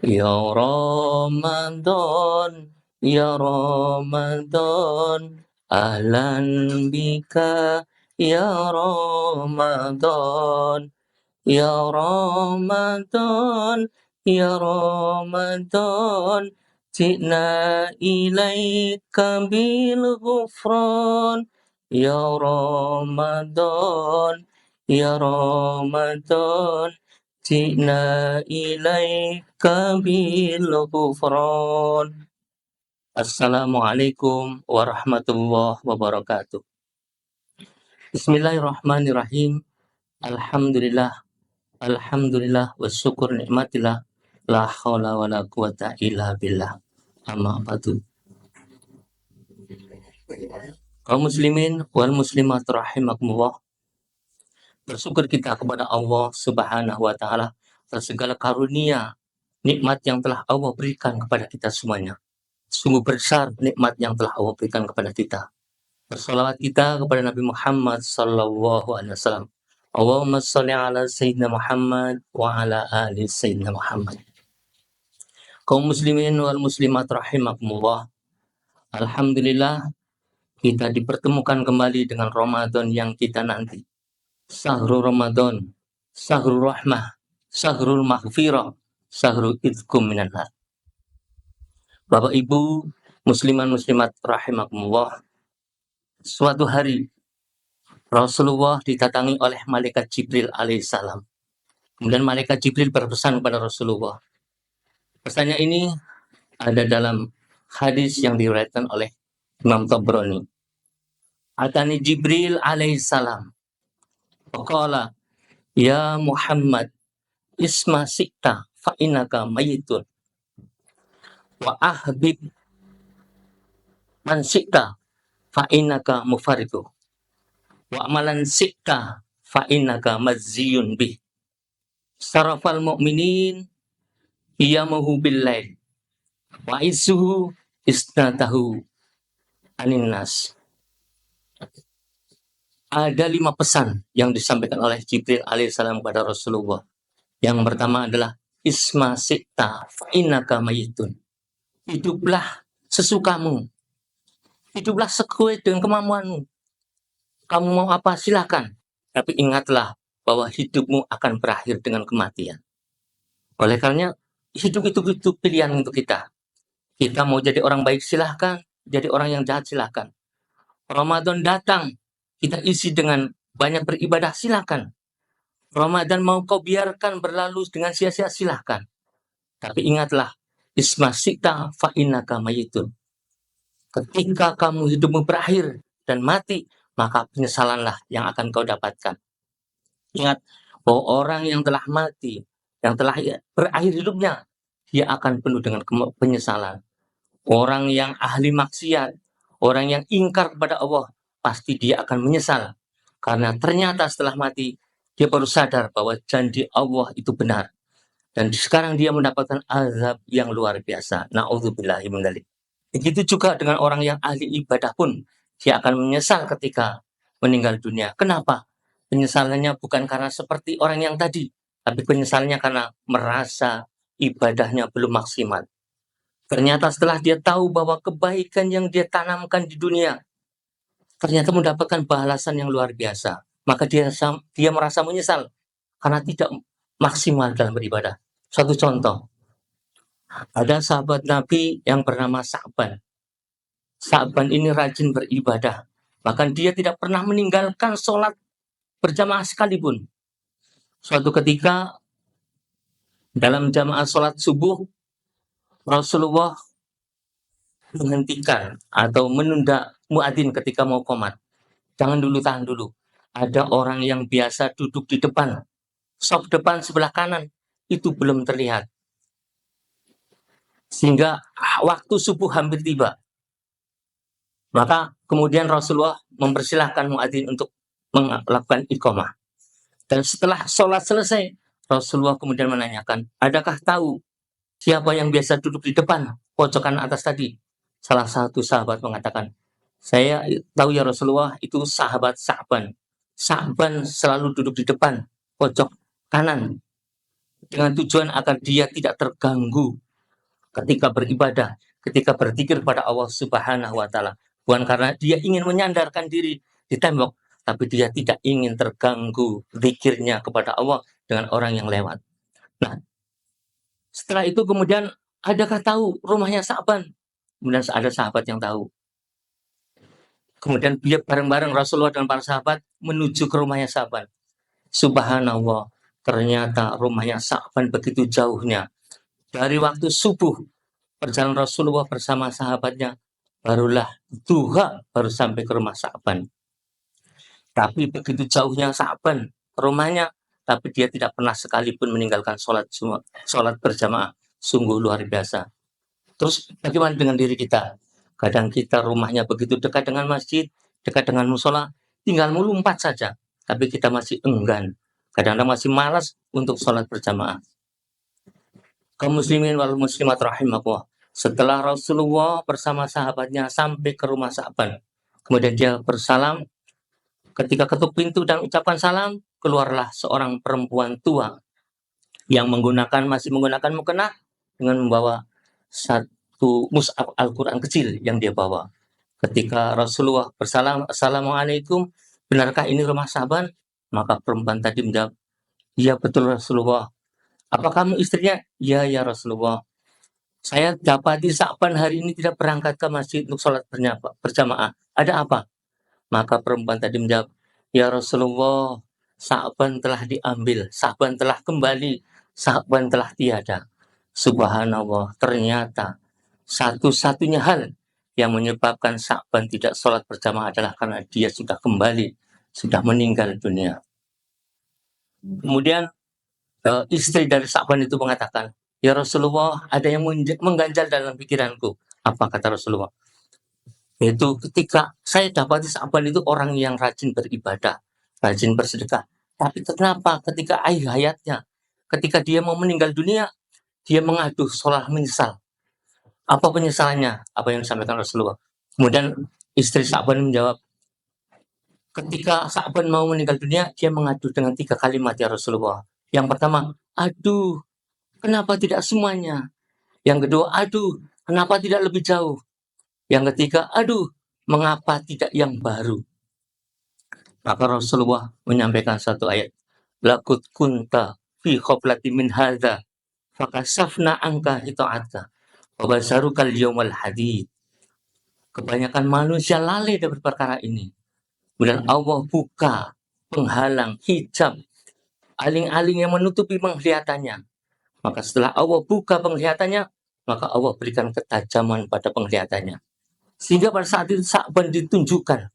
Ya Ramadan, ya Ramadan, ahlan bika, ya Ramadan, ya Ramadan, ya Ramadan, ji'na ilaika bil ghufran, ya Ramadan, ya Ramadan, ji'na ilaika bil ghufran. Assalamualaikum warahmatullahi wabarakatuh. Bismillahirrahmanirrahim. Alhamdulillah, alhamdulillah, wa syukur nikmatillah, la haula wa la quwata illa billah. Amma ba'du. Kaum muslimin wal muslimat rahimakumullah, bersyukur kita kepada Allah Subhanahu wa taala atas segala karunia nikmat yang telah Allah berikan kepada kita semuanya. Sungguh besar nikmat yang telah Allah berikan kepada kita. Bersolawat kita kepada Nabi Muhammad sallallahu alaihi wasallam. Allahumma sholli ala sayyidina Muhammad wa ala ali sayyidina Muhammad. Kaum muslimin wal muslimat rahimakumullah. Alhamdulillah kita dipertemukan kembali dengan Ramadan yang kita nanti. Syahrul Ramadan, syahrul rahmah, syahrul maghfirah, syahrul idkum minan nar. Bapak Ibu musliman muslimat rahimakumullah. Suatu hari Rasulullah didatangi oleh malaikat Jibril alaihissalam. Kemudian malaikat Jibril berpesan kepada Rasulullah. Pesannya ini ada dalam hadis yang diriwayatkan oleh Imam Tabrani. Atani Jibril alaihissalam. Faqala, ya Muhammad, isma sikta fa innaka mayitun. Wa ahbib man sikta fa innaka mufaridu. Wa amalan sikta fa innaka mazziyun bih. Sarafal mu'minin iyamahu billail wa isuhu istatahu anin nas. Ada 5 pesan yang disampaikan oleh Jibril alaihissalam kepada Rasulullah. Yang pertama adalah isma sikta fa innaka mayitun. Hiduplah sesukamu. Hiduplah sesuai dengan kemampuanmu. Kamu mau apa silakan. Tapi ingatlah bahwa hidupmu akan berakhir dengan kematian. Oleh karenanya hidup itu pilihan untuk kita. Kita mau jadi orang baik silahkan, jadi orang yang jahat silahkan. Ramadan datang, kita isi dengan banyak beribadah silahkan. Ramadan mau kau biarkan berlalu dengan sia-sia silahkan. Tapi ingatlah, isma sikta fa innaka mayitun. Ketika kamu hidupmu berakhir dan mati, maka penyesalanlah yang akan kau dapatkan. Ingat bahwa orang yang telah mati, yang telah berakhir hidupnya, dia akan penuh dengan penyesalan. Orang yang ahli maksiat, orang yang ingkar kepada Allah, pasti dia akan menyesal. Karena ternyata setelah mati, dia baru sadar bahwa janji Allah itu benar. Dan sekarang dia mendapatkan azab yang luar biasa. Na'udzubillahi min dzalik. Begitu juga dengan orang yang ahli ibadah pun, dia akan menyesal ketika meninggal dunia. Kenapa? Penyesalannya bukan karena seperti orang yang tadi, tapi penyesalannya karena merasa ibadahnya belum maksimal. Ternyata setelah dia tahu bahwa kebaikan yang dia tanamkan di dunia, ternyata mendapatkan balasan yang luar biasa. Maka dia merasa menyesal karena tidak maksimal dalam beribadah. Suatu contoh, ada sahabat Nabi yang bernama Sa'ban. Sa'ban ini rajin beribadah. Bahkan dia tidak pernah meninggalkan sholat berjamaah sekalipun. Suatu ketika dalam jamaah sholat subuh, Rasulullah menghentikan atau menunda muadzin ketika mau qomat. Jangan dulu, tahan dulu. Ada orang yang biasa duduk di depan, saf depan sebelah kanan, itu belum terlihat. Sehingga waktu subuh hampir tiba. Maka kemudian Rasulullah mempersilahkan muadzin untuk melakukan iqamah. Dan setelah sholat selesai, Rasulullah kemudian menanyakan, adakah tahu siapa yang biasa duduk di depan, pojokan atas tadi? Salah satu sahabat mengatakan, saya tahu ya Rasulullah, itu sahabat Sa'ban. Sa'ban selalu duduk di depan, pojok kanan. dengan tujuan agar dia tidak terganggu ketika beribadah, ketika berzikir pada Allah Subhanahu wa taala. Bukan karena dia ingin menyandarkan diri di tembok, tapi dia tidak ingin terganggu zikirnya kepada Allah dengan orang yang lewat. Nah, setelah itu kemudian adakah tahu rumahnya Sa'ban? Kemudian ada sahabat yang tahu. Kemudian dia bareng-bareng Rasulullah dan para sahabat menuju ke rumahnya Sa'ban. Subhanallah, ternyata rumahnya Sa'ban begitu jauhnya. Dari waktu subuh, perjalanan Rasulullah bersama sahabatnya, barulah duha baru sampai ke rumah Sa'ban. Tapi begitu jauhnya Sa'ban rumahnya, tapi dia tidak pernah sekalipun meninggalkan sholat berjamaah. Sungguh luar biasa. Terus bagaimana dengan diri kita? Kadang kita rumahnya begitu dekat dengan masjid, dekat dengan musola, tinggal melompat saja. Tapi kita masih enggan. Kadang-kadang masih malas untuk sholat berjamaah. Kaum muslimin wal muslimat rahimakumullah. Setelah Rasulullah bersama sahabatnya sampai ke rumah Sa'ban, kemudian dia bersalam. Ketika ketuk pintu dan ucapan salam, keluarlah seorang perempuan tua yang masih menggunakan mukena dengan membawa satu mushaf Al-Quran kecil yang dia bawa. Ketika Rasulullah bersalam, Assalamualaikum, benarkah ini rumah Sa'ban? Maka perempuan tadi menjawab, iya betul Rasulullah. Apa kamu istrinya? Ya Rasulullah. Saya dapati Sa'ban hari ini tidak berangkat ke masjid untuk sholat berjamaah. Ada apa? Maka perempuan tadi menjawab, ya Rasulullah, Sa'ban telah diambil, Sa'ban telah kembali, Sa'ban telah tiada. Subhanallah, ternyata satu-satunya hal yang menyebabkan Sa'ban tidak sholat berjamaah adalah karena dia sudah kembali, sudah meninggal dunia. Kemudian istri dari Sa'ban itu mengatakan, ya Rasulullah, ada yang mengganjal dalam pikiranku. Apa kata Rasulullah? Yaitu ketika saya dapati Sa'ban itu orang yang rajin beribadah, rajin bersedekah. Tapi kenapa ketika akhir hayatnya, ketika dia mau meninggal dunia, dia mengaduh seolah menyesal. Apa penyesalannya? Apa yang disampaikan Rasulullah. Kemudian istri Sa'ban menjawab, ketika Sa'ban mau meninggal dunia, dia mengadu dengan 3 kalimat ya Rasulullah. Yang pertama, aduh, kenapa tidak semuanya? Yang kedua, aduh, kenapa tidak lebih jauh? Yang ketiga, aduh, mengapa tidak yang baru? Maka Rasulullah menyampaikan satu ayat, laqad kunta fi khoblati min hadza fakasafna angka hita'atka wa basarukal yawmal hadid. Kebanyakan manusia lalai dari perkara ini. Kemudian Allah buka penghalang, hijab, aling-aling yang menutupi penglihatannya. Maka setelah Allah buka penglihatannya, maka Allah berikan ketajaman pada penglihatannya. Sehingga pada saat itu Sa'ban ditunjukkan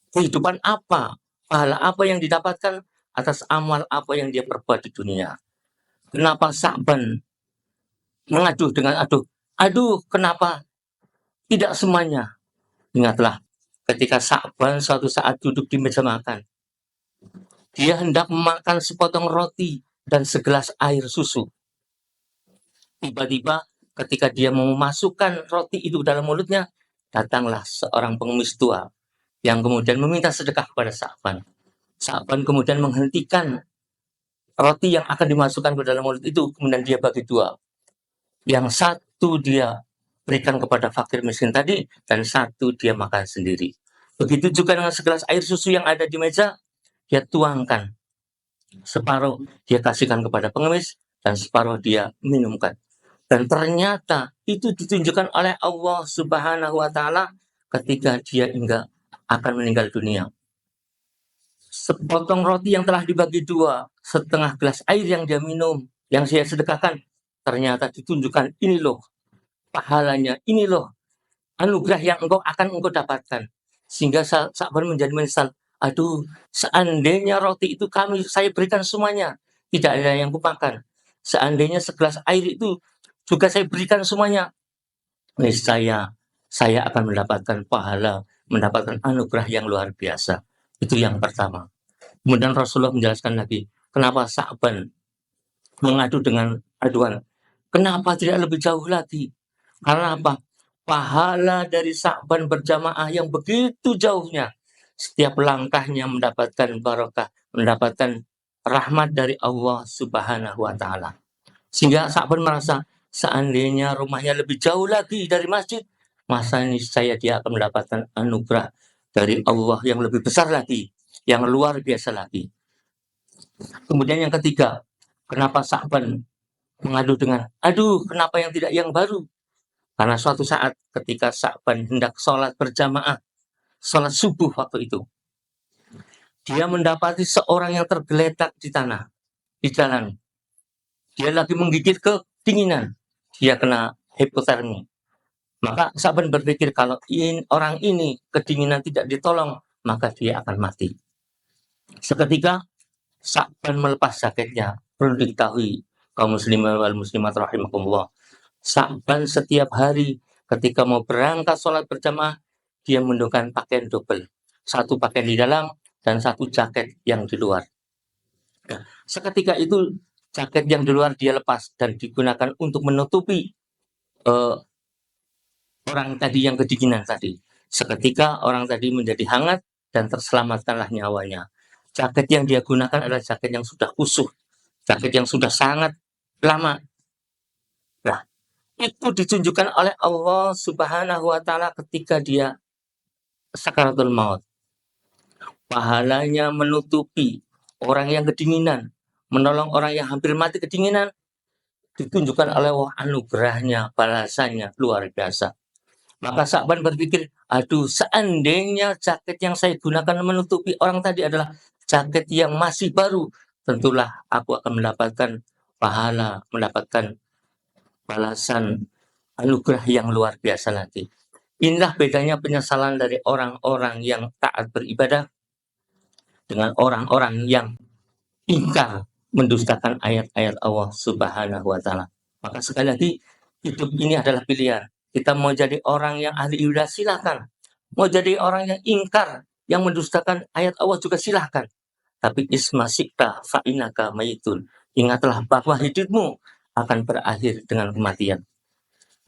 kehidupan apa, pahala apa yang didapatkan atas amal apa yang dia perbuat di dunia. Kenapa Sa'ban mengaduh dengan aduh kenapa tidak semuanya? Ingatlah, ketika Sa'ban suatu saat duduk di meja makan, dia hendak memakan sepotong roti dan segelas air susu. Tiba-tiba ketika dia mau memasukkan roti itu dalam mulutnya, datanglah seorang pengemis tua yang kemudian meminta sedekah kepada Sa'ban. Sa'ban kemudian menghentikan roti yang akan dimasukkan ke dalam mulut itu, kemudian dia bagi 2. Yang satu dia berikan kepada fakir miskin tadi, dan satu dia makan sendiri. Begitu juga dengan segelas air susu yang ada di meja, dia tuangkan. Separuh dia kasihkan kepada pengemis, dan separuh dia minumkan. Dan ternyata itu ditunjukkan oleh Allah Subhanahu wa taala ketika dia akan meninggal dunia. Sepotong roti yang telah dibagi 2, setengah gelas air yang dia minum, yang saya sedekahkan, ternyata ditunjukkan ini loh pahalanya, ini loh anugerah yang akan engkau dapatkan. Sehingga Sa'ban menjadi menyesal, aduh, seandainya roti itu saya berikan semuanya, tidak ada yang kumakan. Seandainya segelas air itu juga saya berikan semuanya, niscaya saya akan mendapatkan pahala, mendapatkan anugerah yang luar biasa. Itu yang pertama. Kemudian Rasulullah menjelaskan lagi, kenapa Sa'ban mengadu dengan aduan. Kenapa tidak lebih jauh lagi? Karena apa? Pahala dari Sa'ban berjamaah yang begitu jauhnya. Setiap langkahnya mendapatkan barokah, mendapatkan rahmat dari Allah Subhanahu wa taala. Sehingga Sa'ban merasa seandainya rumahnya lebih jauh lagi dari masjid, masa niscaya dia akan mendapatkan anugerah dari Allah yang lebih besar lagi, yang luar biasa lagi. Kemudian yang ketiga, kenapa Sa'ban mengadu dengan, aduh kenapa yang tidak yang baru? Karena suatu saat ketika Sa'ban hendak sholat berjamaah, sholat subuh waktu itu, dia mendapati seorang yang tergeletak di tanah, di jalan. Dia lagi menggigit kedinginan, dia kena hipotermi. Maka Sa'ban berpikir kalau orang ini kedinginan tidak ditolong, maka dia akan mati. Seketika Sa'ban melepas jaketnya. Perlu diketahui kaum muslimin wal muslimat rahimakumullah, Sa'ban setiap hari ketika mau berangkat sholat berjamaah, dia menggunakan pakaian double. Satu pakaian di dalam dan satu jaket yang di luar. Nah, seketika itu jaket yang di luar dia lepas dan digunakan untuk menutupi orang tadi yang kedinginan tadi. Seketika orang tadi menjadi hangat dan terselamatkanlah nyawanya. Jaket yang dia gunakan adalah jaket yang sudah kusut, jaket yang sudah sangat lama. Nah, itu ditunjukkan oleh Allah Subhanahu wa taala ketika dia sakaratul maut. Pahalanya menutupi orang yang kedinginan, menolong orang yang hampir mati kedinginan, ditunjukkan oleh Allah anugerahnya, balasannya luar biasa. Maka Sa'ban berpikir, aduh seandainya jaket yang saya gunakan menutupi orang tadi adalah jaket yang masih baru, tentulah aku akan mendapatkan pahala, mendapatkan balasan anugerah yang luar biasa nanti. Inilah bedanya penyesalan dari orang-orang yang taat beribadah dengan orang-orang yang ingkar mendustakan ayat-ayat Allah Subhanahu wa taala. Maka sekali lagi, hidup ini adalah pilihan. Kita mau jadi orang yang ahli ibadah silakan. Mau jadi orang yang ingkar, yang mendustakan ayat Allah juga silahkan. Tapi isma sikta fa'inaka mayitun. Ingatlah bahwa hidupmu akan berakhir dengan kematian.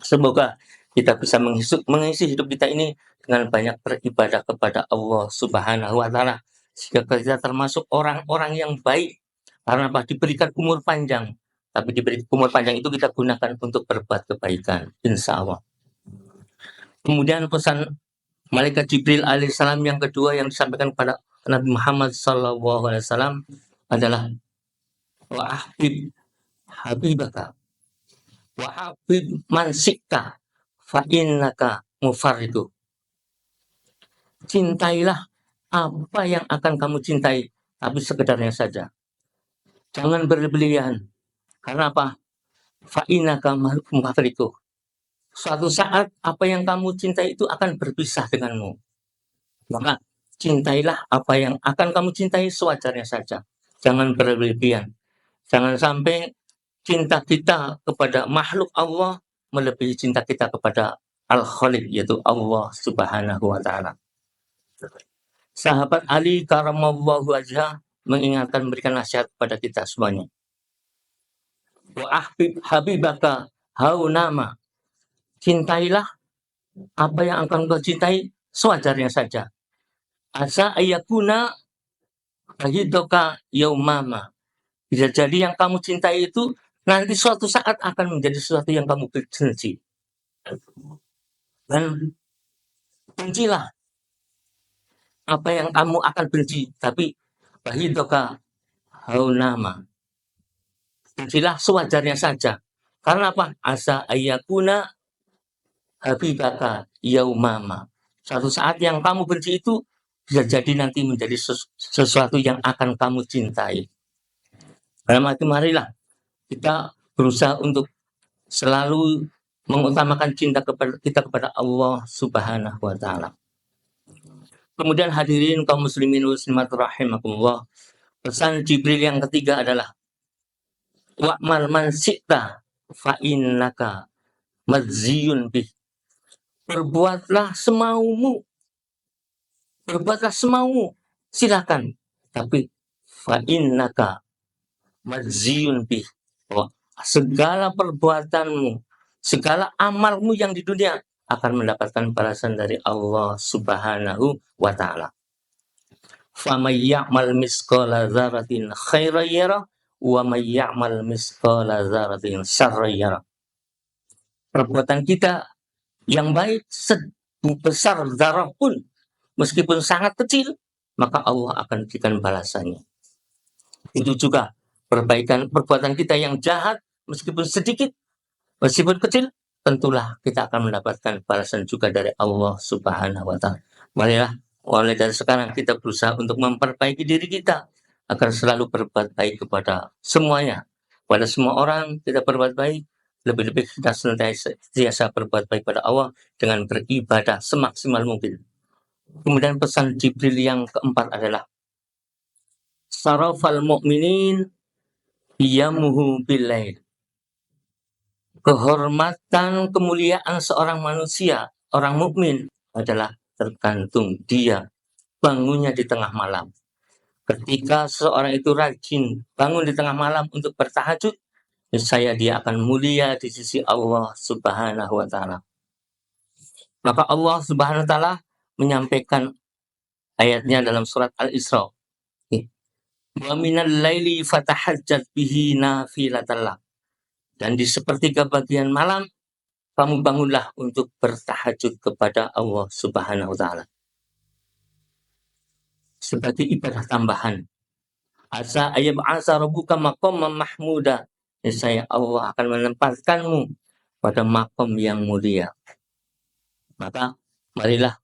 Semoga kita bisa mengisi hidup kita ini dengan banyak beribadah kepada Allah Subhanahu wa taala, sehingga kita termasuk orang-orang yang baik. Karena apa? Diberikan umur panjang, tapi diberi umur panjang itu kita gunakan untuk berbuat kebaikan, insya Allah. Kemudian pesan malaikat Jibril alaihissalam yang kedua yang disampaikan kepada Nabi Muhammad SAW adalah wa'ahbib habibaka wa'habib man sikta fa'innaka mufarridu. Cintailah apa yang akan kamu cintai, tapi sekedarnya saja. Jangan berlebihan. Karena apa? Fa'innaka mufarridu. Suatu saat apa yang kamu cintai itu akan berpisah denganmu. Maka cintailah apa yang akan kamu cintai sewajarnya saja. Jangan berlebihan. Jangan sampai cinta kita kepada makhluk Allah melebihi cinta kita kepada Al-Khaliq, yaitu Allah Subhanahu wa taala. Sahabat Ali karamallahu wajhah mengingatkan, memberikan nasihat kepada kita semuanya. Wa ahbib habibaka haunama. Cintailah apa yang akan kau cintai sewajarnya saja. Asa ayakuna bahidoka yaumama. Bisa jadi yang kamu cintai itu nanti suatu saat akan menjadi sesuatu yang kamu benci. Dan bencilah apa yang kamu akan benci, tapi bahidoka haunama. Bencilah sewajarnya saja. Karena apa? Asa ayakuna habibaka yaumama. Suatu saat yang kamu benci itu bisa jadi nanti menjadi sesuatu yang akan kamu cintai. Dalam arti marilah kita berusaha untuk selalu mengutamakan cinta kita kepada Allah Subhanahu wa taala. Kemudian hadirin kaum muslimin muslimat rahimakumullah, pesan Jibril yang ketiga adalah wa'mal man syi'ta fa innaka madziyun bih. Berbuatlah semaumu. Berbuatlah semaumu. Silakan. Tapi fa innaka madziyun bih. Segala perbuatanmu, segala amalmu yang di dunia akan mendapatkan balasan dari Allah Subhanahu wa taala. Faman ya'mal misqala dzarratin khairan yarah wa may ya'mal misqala dzarratin syarran yarah. Perbuatan kita yang baik sebesar zarah pun, meskipun sangat kecil, maka Allah akan berikan balasannya. Itu juga perbuatan kita yang jahat, meskipun sedikit, meskipun kecil, tentulah kita akan mendapatkan balasan juga dari Allah Subhanahu wa Ta'ala. Marilah, mulai dari sekarang kita berusaha untuk memperbaiki diri kita agar selalu berbuat baik kepada semuanya, pada semua orang kita berbuat baik. Lebih-lebih kita senantiasa berbuat baik pada Allah dengan beribadah semaksimal mungkin. Kemudian pesan Jibril yang keempat adalah sarafal mu'minin qiyamuhu billail. Kehormatan, kemuliaan seorang manusia, orang mukmin adalah tergantung dia bangunnya di tengah malam. Ketika seorang itu rajin bangun di tengah malam untuk bertahajud, niscaya dia akan mulia di sisi Allah Subhanahu wa Ta'ala. Maka Allah Subhanahu wa Ta'ala menyampaikan ayatnya dalam surat Al-Isra. Wa minal laili fatahajjat bihi nafilatan lak. Dan di sepertiga bagian malam kamu bangunlah untuk bertahajud kepada Allah Subhanahu wa Ta'ala sebagai ibadah tambahan. Asa ayyab'asa rabbuka maqaman mahmuda. Niscaya Allah akan menempatkanmu pada makom yang mulia. Maka marilah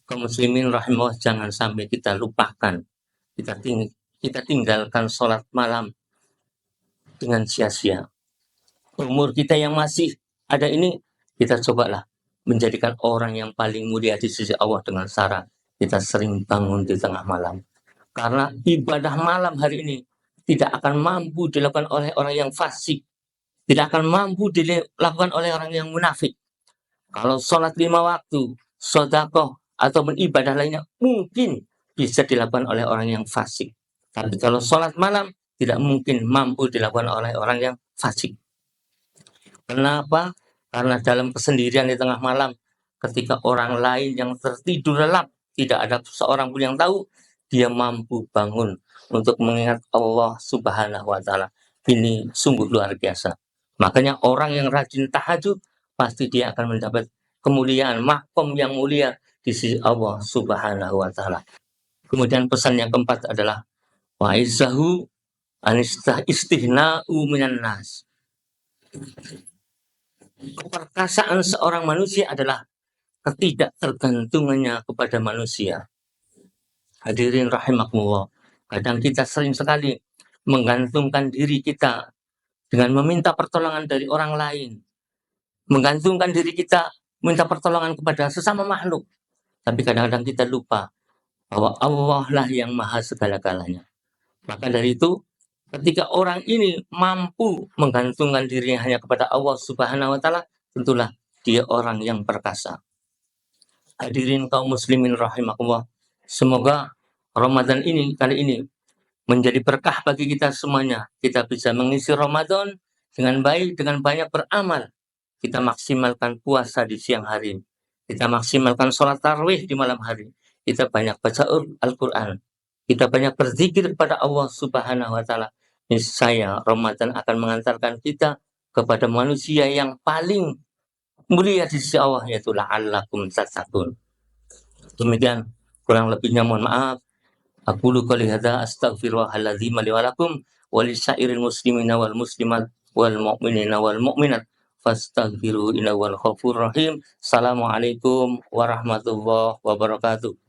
kaum muslimin rahimahullah, jangan sampai kita lupakan, kita tinggalkan sholat malam dengan sia-sia. Umur kita yang masih ada ini, kita cobalah menjadikan orang yang paling mulia di sisi Allah dengan syarat kita sering bangun di tengah malam. Karena ibadah malam hari ini tidak akan mampu dilakukan oleh orang yang fasik, tidak akan mampu dilakukan oleh orang yang munafik. Kalau sholat 5 waktu, sedekah ataupun ibadah lainnya mungkin bisa dilakukan oleh orang yang fasik. Tapi kalau sholat malam tidak mungkin mampu dilakukan oleh orang yang fasik. Kenapa? Karena dalam kesendirian di tengah malam, ketika orang lain yang tertidur lelap, tidak ada seorang pun yang tahu, dia mampu bangun untuk mengingat Allah Subhanahu wa Ta'ala. Ini sungguh luar biasa. Makanya orang yang rajin tahajud, pasti dia akan mendapat kemuliaan, makom yang mulia di sisi Allah Subhanahu wa Ta'ala. Kemudian pesan yang keempat adalah wa izzahu istihna'u minan nas. Keperkasaan seorang manusia adalah ketidaktergantungannya kepada manusia. Hadirin rahimakumullah, kadang kita sering sekali menggantungkan diri kita dengan meminta pertolongan dari orang lain, menggantungkan diri kita minta pertolongan kepada sesama makhluk. Tapi kadang-kadang kita lupa bahwa Allah lah yang maha segala-galanya. Maka dari itu, ketika orang ini mampu menggantungkan dirinya hanya kepada Allah Subhanahu wa Ta'ala, tentulah dia orang yang perkasa. Hadirin kaum muslimin rahimakumullah, semoga Ramadan ini kali ini menjadi berkah bagi kita semuanya. Kita bisa mengisi Ramadan dengan baik, dengan banyak beramal. Kita maksimalkan puasa di siang hari. Kita maksimalkan sholat tarawih di malam hari. Kita banyak baca Al-Quran. Kita banyak berzikir kepada Allah Subhanahu wa Ta'ala. Niscaya Ramadan akan mengantarkan kita kepada manusia yang paling mulia di sisi Allah, yaitu la'allakum tattaqun. Demikian, kurang lebihnya mohon maaf. Aqulu qouli hadza astaghfirullahal ladzim li wa lakum wa lisa'iril muslimina wal muslimat wal mu'minina wal mu'minat fastaghfiruhu innahu huwal ghafurur rahim. Assalamualaikum warahmatullahi wabarakatuh.